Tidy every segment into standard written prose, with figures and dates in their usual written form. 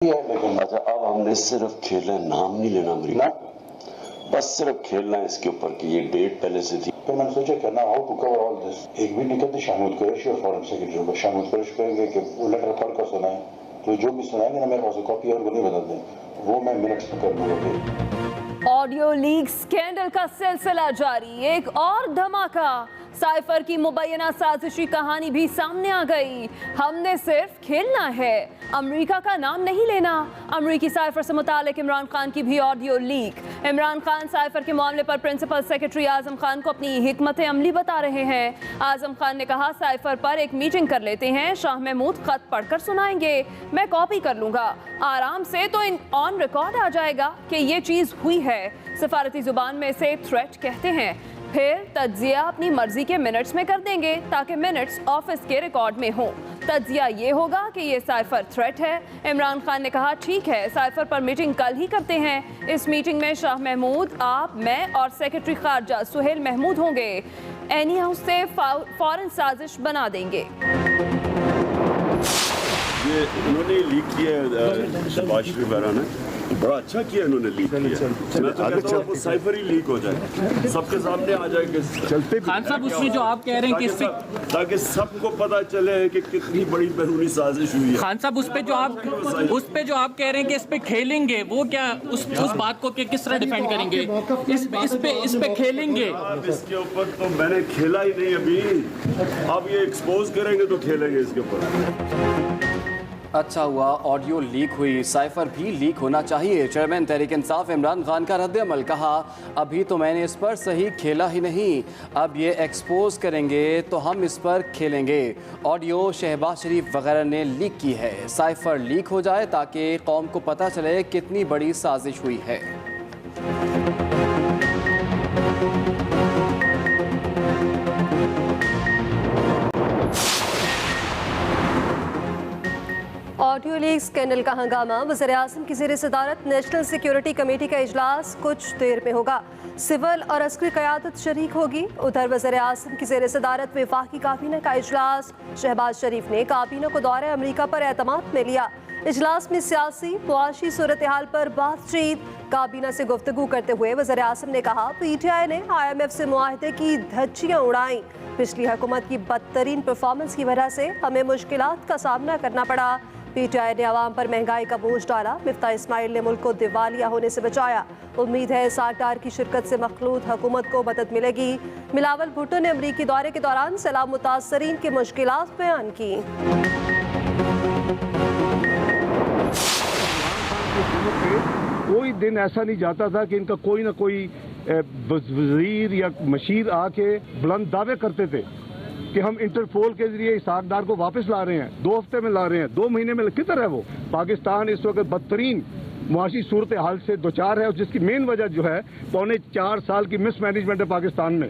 लेकिन अच्छा अब हमने सिर्फ खेलना है, नाम नहीं लेना अमरीका का, बस सिर्फ खेलना है इसके ऊपर कि ये डेट पहले से थी। तो मैंने सोचा कि ना how to cover all this. एक भी निकलते शाहमूद कुरैशी और फॉरेन सेक्रेटरी होगा। शाहमूद कुरैशी कहेंगे कि वो लेटर पढ़ कर सुनाए, तो जो भी सुनाएंगे ना मेरे पास कॉपी और वो नहीं बदल दें, वो मैं मिनट्स में कर लूँगा। ऑडियो लीक स्कैंडल का सिलसिला जारी, एक और धमाका। साइफर की मुबैना साजिशी कहानी भी सामने आ गई। हमने सिर्फ खेलना है, अमेरिका का नाम नहीं लेना। अमरीकी साइफर से मुतालिक इमरान खान की भी audio leak. Imran Khan cipher के मामले पर प्रिंसिपल सेक्रेटरी आजम खान को अपनी हिकमत अमली बता रहे हैं। आजम खान ने कहा, साइफर पर एक मीटिंग कर लेते हैं, शाह महमूद खत पढ़कर सुनाएंगे, मैं कॉपी कर लूंगा आराम से, तो ऑन रिकॉर्ड आ जाएगा कि ये चीज हुई है। सफारती जुबान में इसे थ्रेट कहते हैं। फिर तज्जिया अपनी मर्जी के मिनट्स में कर देंगे ताकि मिनट्स ऑफिस के रिकॉर्ड में हो। तज्जिया ये होगा कि ये साइफर थ्रेट है। इमरान खान ने कहा, ठीक है, साइफर पर मीटिंग कल ही करते हैं। इस मीटिंग में शाह महमूद, आप, मैं और सेक्रेटरी खारजा सुहेल महमूद होंगे। एनी हाउस से फौरन साजिश बना देंगे। ये उन्होंने लीक किया शहबाज शरीफ वगैरह ने, बड़ा अच्छा किया इन्होंने लीक किया। मैं तो कहता हूँ वो साइफर ही लीक हो जाए, सबके सामने आ जाए कि चलते खान साहब उसमें जो आप कह रहे हैं कि ताकि सबको पता चले कि कितनी बड़ी बैरूनी साजिश हुई है। खान साहब उस पे जो आप कह रहे हैं कि इस पे खेलेंगे, वो क्या उस बात को किस तरह डिफेंड करेंगे? इस पे खेलेंगे। इसके ऊपर तो मैंने खेला ही नहीं अभी, अब ये एक्सपोज करेंगे तो खेलेंगे इसके ऊपर। अच्छा हुआ ऑडियो लीक हुई, साइफर भी लीक होना चाहिए। चेयरमैन तहरीक इंसाफ इमरान खान का रद्द-ए-अमल, कहा, अभी तो मैंने इस पर सही खेला ही नहीं, अब ये एक्सपोज करेंगे तो हम इस पर खेलेंगे। ऑडियो शहबाज शरीफ वगैरह ने लीक की है, साइफर लीक हो जाए ताकि कौम को पता चले कितनी बड़ी साजिश हुई है। ऑडियो लीक स्कैंडल का हंगामा। वज़ीर-ए-आज़म की ज़ेर सदारत नेशनल सिक्योरिटी कमेटी का इजलास कुछ देर में होगा। सिविल और अस्करी क़यादत शरीक होगी। उधर वज़ीर-ए-आज़म की ज़ेर सदारत वफाकी काबीना का इजलास। शहबाज शरीफ ने काबीना को दौरे अमरीका पर एतमाद में लिया। इजलास में सियासी मुआशी सूरत हाल पर बातचीत। काबीना से गुफ्तगू करते हुए वज़ीर-ए-आज़म ने कहा, PTI ने IMF से मुआहदे की धज्जियाँ उड़ाईं। पिछली हुकूमत की बदतरीन परफॉर्मेंस की वजह से हमें मुश्किलात का सामना करना पड़ा। PTI ने आवाम पर महंगाई का बोझ डाला। मिफ्ता इस्माइल ने मुल्क को दिवालिया होने से बचाया। उम्मीद है इसाक डार की शिरकत से मखलूत हुकूमत को मदद मिलेगी। बिलावल भुट्टो ने अमरीकी दौरे के दौरान सैलाब मुतासरीन की मुश्किलात बयान की। कोई दिन ऐसा नहीं जाता था कि इनका कोई ना कोई वजीर या मशीर आके बुलंद दावे करते थे कि हम इंटरपोल के जरिए इसाक डार को वापस ला रहे हैं, 2 हफ्ते में ला रहे हैं, 2 महीने में। किधर है वो? पाकिस्तान इस वक्त बदतरीन मुआशी सूरत हाल से दोचार है, और जिसकी मेन वजह जो है 4.25 साल की मिसमैनेजमेंट है पाकिस्तान में।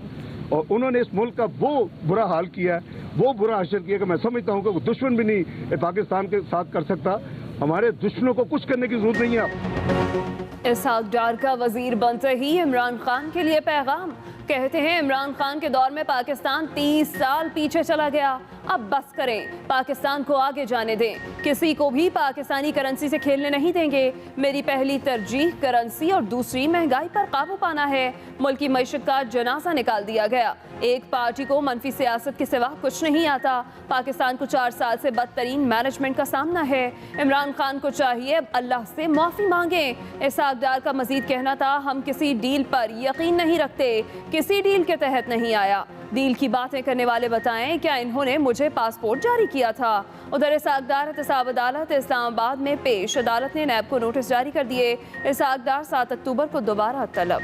और उन्होंने इस मुल्क का वो बुरा हाल किया है, वो बुरा हशर किया कि मैं समझता हूँ कि दुश्मन भी नहीं पाकिस्तान के साथ कर सकता। हमारे दुश्मनों को कुछ करने की जरूरत नहीं है। इसाक डार का वजीर बनते ही इमरान खान के लिए पैगाम। कहते हैं, इमरान खान के दौर में पाकिस्तान 30 साल पीछे चला गया, अब बस करें, पाकिस्तान को आगे जाने दें, किसी को भी पाकिस्तानी करेंसी से खेलने नहीं देंगे। मेरी पहली तरजीह करेंसी और दूसरी महंगाई पर काबू पाना है। मुल्क की मईशत का जनाजा निकाल दिया गया। एक पार्टी को मनफी सियासत के सिवा कुछ नहीं आता। पाकिस्तान को 4 साल से बदतरीन मैनेजमेंट का सामना है। इमरान खान को चाहिए अब अल्लाह से माफ़ी मांगें। इसाक डार का मजीद कहना था, हम किसी डील पर यकीन नहीं रखते, किसी डील के तहत नहीं आया। डील की बातें करने वाले बताएं, क्या इन्होंने मुझे पासपोर्ट जारी किया था? उधर इसाक डार एहतसाब अदालत इस्लामाबाद में पेश। अदालत ने नैब को नोटिस जारी कर दिए। इसाक डार 7 अक्टूबर को दोबारा तलब।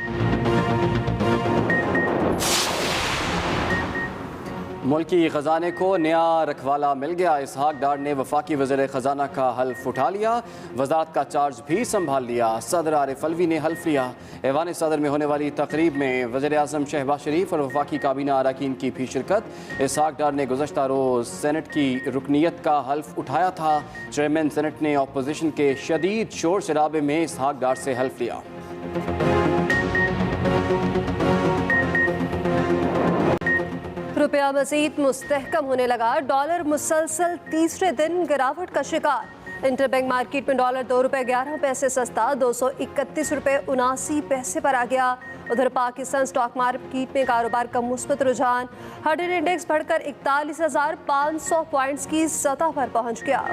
मुल्की ख़जाने को नया रखवाला मिल गया। इस्हाक डार ने वफाकी वज़ीर ख़जाना का हल्फ उठा लिया, वज़ारत का चार्ज भी संभाल लिया। सदर आरिफ अलवी ने हल्फ लिया। ऐवान सदर में होने वाली तकरीब में वज़ीर-ए-आज़म शहबाज शरीफ और वफाकी काबीना अरकान की भी शिरकत। इस्हाक डार ने गुज़श्ता रोज़ सेनेट की रुकनीत का हल्फ उठाया था। चेयरमैन सेनेट ने अपोजिशन के शदीद शोर शराबे में इस्हाक डार से हल्फ लिया। रुपया मज़ीद मुस्तहकम होने लगा। डॉलर मुसलसल तीसरे दिन गिरावट का शिकार। इंटर बैंक मार्केट में डॉलर ₹2.11 सस्ता 231 रुपये 79 पैसे पर आ गया। उधर पाकिस्तान स्टॉक मार्केट में कारोबार का मुस्बत रुझान, हडन इंडेक्स बढ़कर 41,500 पॉइंट्स की सतह पर पहुंच गया।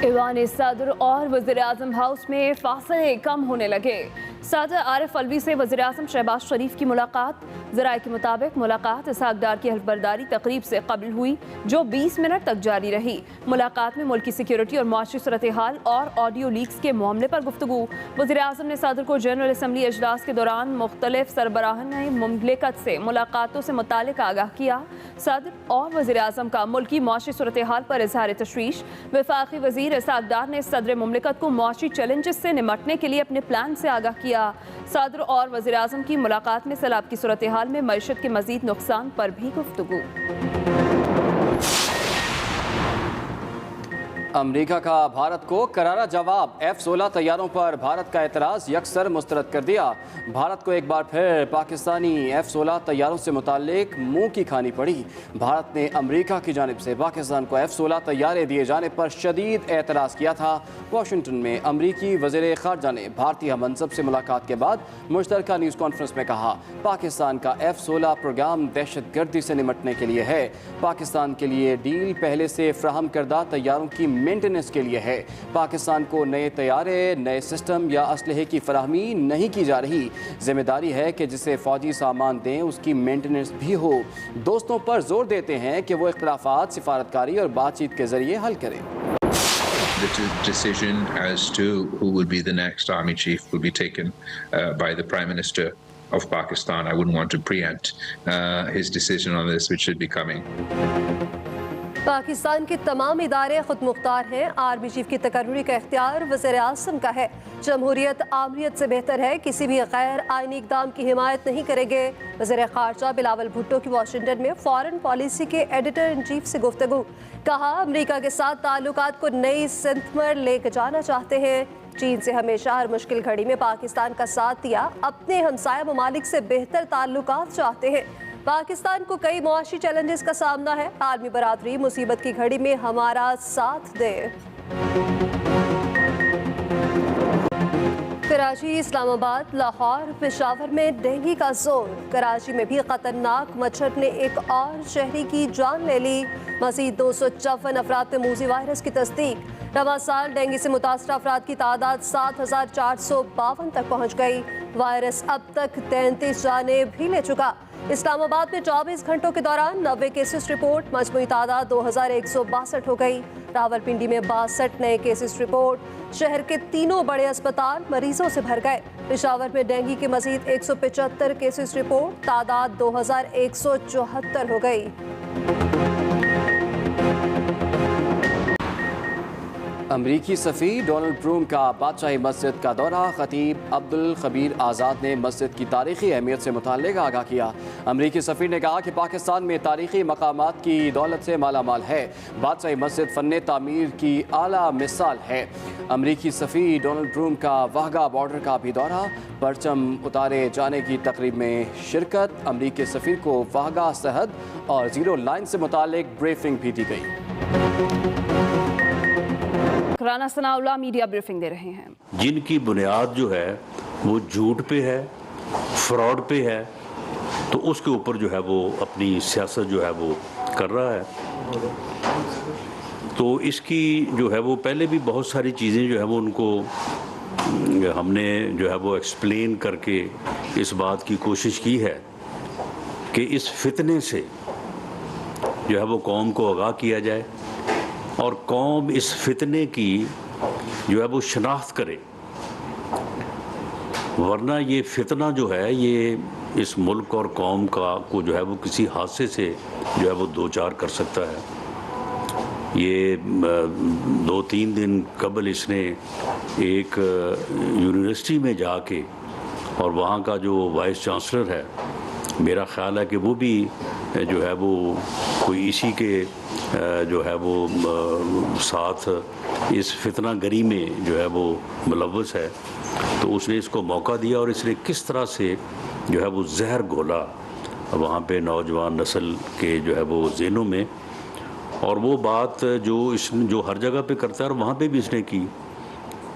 ईवान सदर और वज़ीर-ए-आज़म हाउस में फासले कम होने लगे। सदर आरिफ अलवी से वज़ीर-ए-आज़म शहबाज शरीफ की मुलाकात। ज़राए के मुताबिक मुलाकात इसहाक डार की हल्फबरदारी तकरीब से कबल हुई, जो 20 मिनट तक जारी रही। मुलाकात में मुल्क की सिक्योरिटी और माशी सूरत हाल और ऑडियो लीक्स के मामले पर गुफ्तगू। वज़ीर-ए-आज़म ने सदर को जनरल असम्बली इजलास के दौरान मुख्तलिफ सरबराहान मुमलिकत से मुलाकातों से मुतालिक आगाह किया। सदर और वज़ीर-ए-आज़म का मुल्की माशी सूरत हाल पर इजहार तशवीश। वफाकी वज़ीर इसहाक डार ने सदर मुमलिकत को माशी चैलेंजेस से निमटने के लिए अपने प्लान से आगाह किया। सदर और वज़ीर-ए-आज़म की मुलाकात में सैलाब की सूरत हाल में मईशत के मज़ीद नुकसान पर भी गुफ्तगू। अमेरिका का भारत को करारा जवाब। F-16 तैयारों पर भारत का एतराज़ यकसर मुस्तरद कर दिया। भारत को एक बार फिर पाकिस्तानी F-16 तैयारों से मुताल्लिक मुंह की खानी पड़ी। भारत ने अमेरिका की जानिब से पाकिस्तान को F-16 तैयारे दिए जाने पर शदीद एतराज़ किया था। वाशिंगटन में अमरीकी वज़ीर ख़ारजा ने भारतीय हममनसब से मुलाकात के बाद मुश्तरका न्यूज़ कॉन्फ्रेंस में कहा, पाकिस्तान का F-16 प्रोग्राम दहशत गर्दी से निमटने के लिए है। पाकिस्तान के लिए डील पहले से फ्राहम करदा तैयारों की मेंटेनेंस के लिए है। पाकिस्तान को नए तैयारे, नए सिस्टम या असलहे की फराहमी नहीं की जा रही। जिम्मेदारी है कि जिसे फ़ौजी सामान दें उसकी मेंटेनेंस भी हो। दोस्तों पर जोर देते हैं कि वो इख्तिलाफात सिफारतकारी और बातचीत के जरिए हल करें। The decision as to who will be the next army chief will be taken by the Prime Minister of Pakistan. I wouldn't want to preempt his decision on this, which should be coming. Pakistan के तमाम इदारे खुद मुख्तार हैं। Army chief की तकर्रुरी का इख्तियार वज़ीर-ए-आज़म का है। जमहूरियत आमरीत से बेहतर है, किसी भी गैर आइनी इक़दाम की हिमायत नहीं करेंगे। वज़ीर ख़ारजा बिलावल भुट्टो की वाशिंगटन में फ़ॉरेन पॉलिसी के एडिटर इन चीफ से गुफ्तगू। कहा, अमेरिका के साथ ताल्लुकात को नई सिमत पर लेकर जाना चाहते हैं। चीन से हमेशा हर मुश्किल घड़ी में पाकिस्तान का साथ दिया, अपने हमसाया ममालिक से बेहतर ताल्लुकात चाहते हैं। पाकिस्तान को कई मुआशी चैलेंजेस का सामना है। आलमी बरादरी मुसीबत की घड़ी में हमारा साथ दे। कराची, इस्लामाबाद, लाहौर, पेशावर में डेंगू का जोर। कराची में भी खतरनाक मच्छर ने एक और शहरी की जान ले ली। मज़ीद 254 अफराद में मूजी वायरस की तस्दीक। रवां साल डेंगू से मुतासर अफराद की तादाद 7,452 तक पहुँच गई। वायरस अब तक 33 जानें भी ले चुका। इस्लामाबाद में 24 घंटों के दौरान 90 केसेस रिपोर्ट, मजमूई तादाद 2,162 हो गई। रावलपिंडी में 62 नए केसेस रिपोर्ट। शहर के तीनों बड़े अस्पताल मरीजों से भर गए। पेशावर में डेंगू के मजीद 175 केसेस रिपोर्ट, तादाद 2,174 हो गई। अमरीकी सफ़ी डोनाल्ड ट्रम्प का बादशाही मस्जिद का दौरा। खतीब अब्दुल खबीर आज़ाद ने मस्जिद की तारीख़ी अहमियत से मुताल्लिक़ आगाह किया। अमरीकी सफ़ी ने कहा कि पाकिस्तान में तारीख़ी मकामात की दौलत से मालामाल है। बादशाही मस्जिद फ़न तामीर की आला मिसाल है। अमरीकी सफ़ी डोनाल्ड ट्रम्प का वाहगा बॉर्डर का भी दौरा। परचम उतारे जाने की तकरीब में शिरकत। अमरीकी सफ़ीर को वाहगा सरहद और ज़ीरो लाइन से मुताल्लिक़ ब्रीफिंग भी दी गई। राना सनाउल्लाह मीडिया ब्रीफिंग दे रहे हैं। जिनकी बुनियाद जो है वो झूठ पे है, फ्रॉड पे है, तो उसके ऊपर जो है वो अपनी सियासत जो है वो कर रहा है। तो इसकी जो है वो पहले भी बहुत सारी चीज़ें जो है वो उनको हमने जो है वो एक्सप्लेन करके इस बात की कोशिश की है कि इस फितने से जो है वो कौम को आगाह किया जाए और कौम इस फितने की जो है वो शनाख्त करे, वरना ये फितना जो है ये इस मुल्क और कौम को जो है वो किसी हादसे से जो है वो दो चार कर सकता है। ये 2-3 दिन कबल इसने एक यूनिवर्सिटी में जाके और वहाँ का जो वाइस चांसलर है, मेरा ख्याल है कि वो भी जो है वो कोई इसी के जो है वो साथ इस फितना गरी में जो है वो मुलव्वस है। تو اس نے اس کو موقع دیا اور اس نے کس طرح سے جو ہے وہ زہر گھولا وہاں پہ نوجوان نسل کے جو ہے وہ ذہنوں میں. اور وہ بات جو ہر جگہ پہ کرتا ہے اور وہاں پہ بھی اس نے کی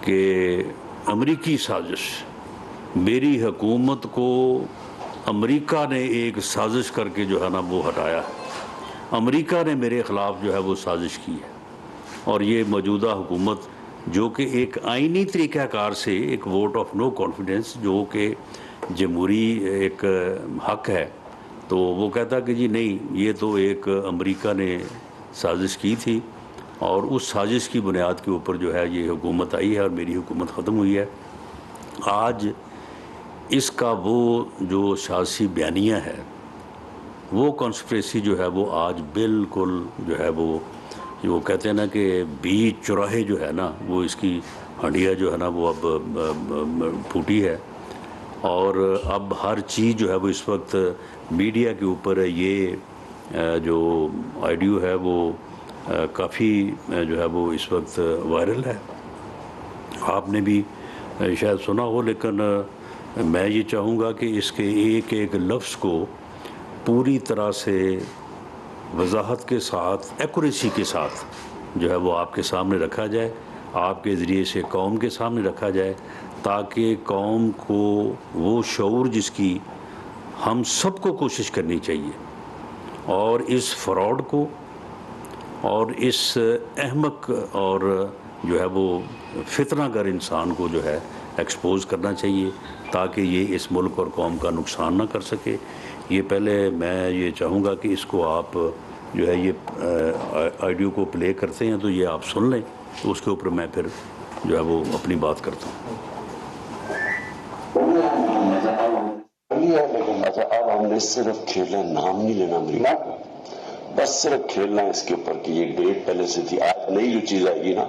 کہ امریکی سازش، میری حکومت کو امریکہ نے ایک سازش کر کے جو ہے نا وہ ہٹایا ہے، امریکہ نے میرے خلاف جو ہے وہ سازش کی ہے. اور یہ موجودہ حکومت جو کہ ایک آئینی طریقہ کار سے ایک ووٹ آف نو کانفیڈنس جو کہ جمہوری ایک حق ہے، تو وہ کہتا کہ جی نہیں، یہ تو ایک امریکہ نے سازش کی تھی اور اس سازش کی بنیاد کے اوپر جو ہے یہ حکومت آئی ہے اور میری حکومت ختم ہوئی ہے. آج اس کا وہ جو سیاسی بیانیہ ہے، وہ کانسپریسی جو ہے وہ آج بالکل جو ہے وہ کہتے ہیں نا کہ بیچ چوراہے جو ہے نا وہ اس کی ہنڈیا جو ہے نا وہ اب پھوٹی ہے. اور اب ہر چیز جو ہے وہ اس وقت میڈیا کے اوپر ہے. یہ جو آڈیو ہے وہ کافی جو ہے وہ اس وقت وائرل ہے، آپ نے بھی شاید سنا ہو، لیکن میں یہ چاہوں گا کہ اس کے ایک ایک لفظ کو پوری طرح سے وضاحت کے ساتھ، ایکوریسی کے ساتھ جو ہے وہ آپ کے سامنے رکھا جائے، آپ کے ذریعے سے قوم کے سامنے رکھا جائے، تاکہ قوم کو وہ شعور جس کی ہم سب کو کوشش کرنی چاہیے، اور اس فراڈ کو اور اس احمق اور جو ہے وہ فتنہ گر انسان کو جو ہے ایکسپوز کرنا چاہیے، تاکہ یہ اس ملک اور قوم کا نقصان نہ کر سکے. یہ پہلے میں یہ چاہوں گا کہ اس کو آپ جو ہے یہ آڈیو کو پلے کرتے ہیں تو یہ آپ سن لیں، تو اس کے اوپر میں پھر جو ہے وہ اپنی بات کرتا ہوں. اچھا، اب ہم نے صرف کھیلنا، نام نہیں لینا امریکہ کا، بس صرف کھیلنا ہے اس کے اوپر کہ یہ ڈیٹ پہلے سے تھی. آج نئی جو چیز آئے گی نا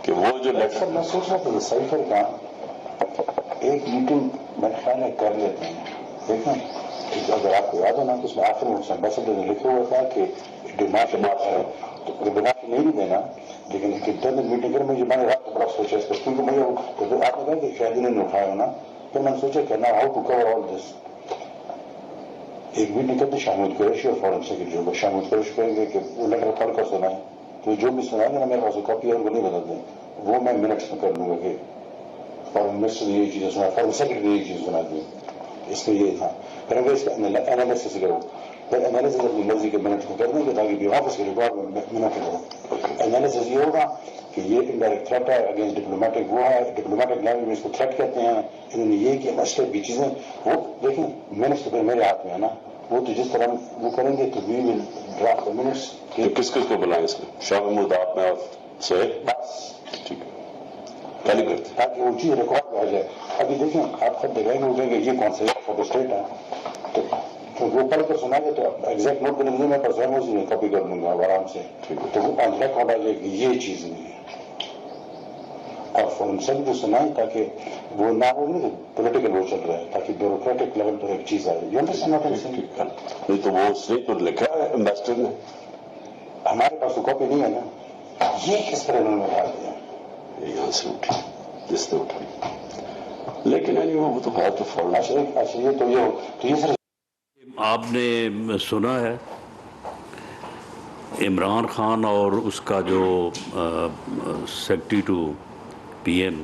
کہ وہ جو لیٹر، میں سوچ رہا تھا سائفر کا ایک میٹنگ میرے خیال ہے کر لیتے ہیں. دیکھیں اگر آپ کو یاد ہے نا تو اس میں آخر میں ایمبیسڈر نے لکھا ہوا تھا کہ ڈیمانڈ ہے، تو ڈیمانڈ نہیں بھی دینا، لیکن انٹرنل میٹنگ کر میں نے رات کو بڑا سوچا اس پر، کیونکہ مجھے آپ نے کہا کہ شاید انہوں نے اٹھایا ہونا، پھر میں نے سوچا کہ نا ہاؤ ٹو کور آل دس. ایک میٹنگ کرتے شاہ محمود قریشی اور فارن سیکرٹری کو، شاہ محمود قریشی کہیں گے کہ وہ لیٹر پڑھ کر سنائیں، تو جو بھی سنائیں گے نا میرے پاس کاپی ہے، ان کو نہیں بتا دیں، وہ میں منٹس میں کر لوں گا کہ فارن منسٹر نے یہ چیزیں سنا، فارن سیکرٹری نے یہ چیز سنا دی، اس میں یہ تھا. پھر اگر اس کا انالیسس کرو، پھر انالیسس اپنی مرضی کے منٹ کو کر دیں گے تاکہ آفس کے ریکارڈ میں منٹ کرو. انالیسس یہ ہوگا کہ یہ انڈائریکٹ تھریٹ ہے اگینسٹ ڈپلومیٹک، وہ ہے ڈپلومیٹک لینگویج میں اس کو تھریٹ کہتے ہیں، انہوں نے یہ کیا مسئلے بھی چیزیں، وہ دیکھیں منٹس تو پھر میرے ہاتھ میں ہے نا، وہ تو جس طرح وہ کریں گے تو وی ول ڈرافٹ دا منٹس. کس کس کو بلائیں اس میں؟ شاہ محمود، آپ میں اور سہیل، بس ٹھیک ہے پہلے کرتے تاکہ وہ چیز ریکارڈ میں آ جائے. ابھی دیکھیں آپ خود دیکھیں گے اٹھیں گے یہ کون سا فور اسٹیٹ ہے، تو وہ پڑھ کر سنا گے تو ایگزیکٹ نوٹ کریں گے، میں پر سہمت میں کاپی کر لوں گا آرام سے، تو وہ آن ریکارڈ آ جائے گی یہ چیز نہیں ہے. اور فون سب جو سنائیں تاکہ وہ نہ ہو نہیں پولیٹیکل وہ چل رہا ہے، تاکہ بیوروکریٹک لیول پر ایک چیز آئے. نہیں تو وہ اس نے تو لکھا ہے امبیسڈر نے، ہمارے پاس تو کاپی نہیں ہے نا. یہ کس طرح انہوں نے بتا دیا، یہاں سے اٹھی جس نے اٹھائی، لیکن وہ تو ہے تو فارن. اچھا یہ تو یہ صرف آپ نے سنا ہے عمران خان اور اس کا جو secretary to P M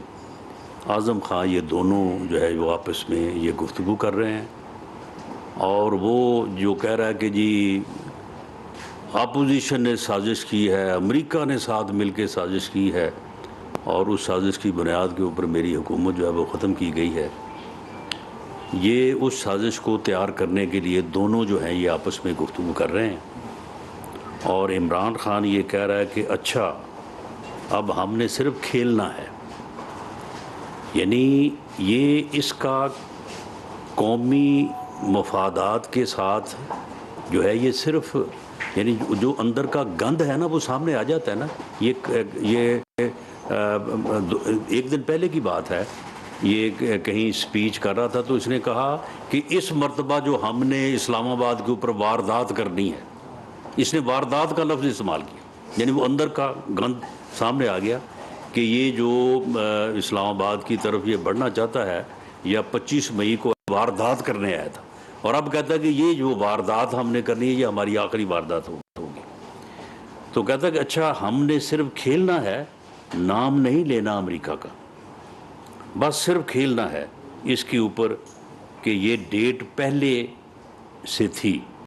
Azam Khan, یہ دونوں جو ہے وہ آپس میں یہ گفتگو کر رہے ہیں، اور وہ جو کہہ رہا ہے کہ جی اپوزیشن نے سازش کی ہے، امریکہ نے ساتھ مل کے سازش کی ہے، اور اس سازش کی بنیاد کے اوپر میری حکومت جو ہے وہ ختم کی گئی ہے. یہ اس سازش کو تیار کرنے کے لیے دونوں جو ہیں یہ آپس میں گفتگو کر رہے ہیں، اور عمران خان یہ کہہ رہا ہے کہ اچھا اب ہم نے صرف کھیلنا ہے، یعنی یہ اس کا قومی مفادات کے ساتھ جو ہے یہ صرف یعنی جو اندر کا گند ہے نا وہ سامنے آ جاتا ہے نا. یہ ایک دن پہلے کی بات ہے، یہ کہیں سپیچ کر رہا تھا تو اس نے کہا کہ اس مرتبہ جو ہم نے اسلام آباد کے اوپر واردات کرنی ہے، اس نے واردات کا لفظ استعمال کیا، یعنی وہ اندر کا گند سامنے آ گیا کہ یہ جو اسلام آباد کی طرف یہ بڑھنا چاہتا ہے یا 25 مئی کو واردات کرنے آیا تھا اور اب کہتا ہے کہ یہ جو واردات ہم نے کرنی ہے یہ ہماری آخری واردات ہوگی. تو کہتا ہے کہ اچھا ہم نے صرف کھیلنا ہے, نام نہیں لینا امریکہ کا, بس صرف کھیلنا ہے اس کے اوپر کہ یہ ڈیٹ پہلے سے تھی